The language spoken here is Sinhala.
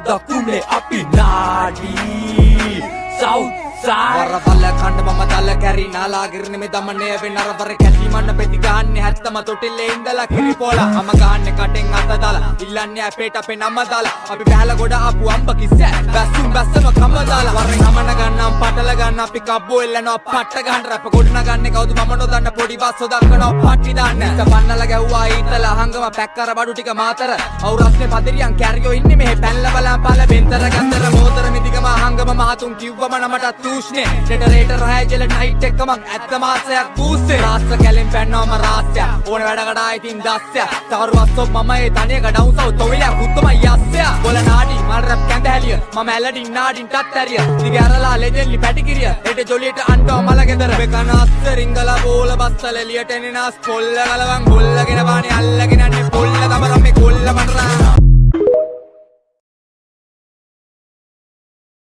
දකුණේ අපි නාඩි South වරපල්ල කණ්ඩ මම දල්ල කැරි නාලා ගිරණ මේ දමනය වෙන අරවර කැටි මන්න පෙති ගහන්නේ හැත්තම තොටිල්ලේ ඉඳලා කිරිපෝලා මම ගහන්නේ කටෙන් අත දාලා ඉල්ලන්නේ අපේට අපේ නම දාලා අපි බැලලා ගොඩ ආපු අම්බ කිස්සෑ බැස්සුම් බැස්සම කම දාලා වරෙන් අමන ගන්නම් පටල ගන්න අපි කබ්බෝ එල්ලනවා පට්ට ගන්න රැප ගොඩ නගන්නේ කවුද මම නොදන්න පොඩි බස්සෝ දක්කනවා පට්ටි දාන්න පන්නල ගැව්වා ඊතලා හංගම පැක් කර බඩු ටික මාතර අවුරස්නේ පදිරියන් කැරියෝ ඉන්නේ මෙහෙ පැනලා බලන් පාල බෙන්තර ගන්තර මෝතර මිදිගම හංගම මහතුන් කිව්වම නමට තූෂ්නේ ජෙනරේටර් රෑජල නයිට් එකමක් ඇත්ත මාසයක් බූස්සේ රාස්ස කැලෙන් පැන්නවම රාස්‍ය ඕන වැඩකට ආයිතින් දස්සය තවරුවස්සෝ මම ඒ තනියක ඩවුන්සව් තොවිලක් උත්තමයි යස්සය බොල නාඩි මල් රැප් කැඳහැලිය මම ඇලඩින් නාඩින් ටත් ඇරිය දිගේ අරලා ලෙජෙන්ලි පැටිකිරිය හෙට ජොලියට අන්ටෝ මල ගෙදර බෙකන අස්ස රිංගලා බෝල බස්සල එලියට එනනාස් කොල්ල ගලවන් ගොල්ලගෙන වානේ අල්ලගෙන යන්නේ කොල්ල තමරම් මේ කොල්ල මනරා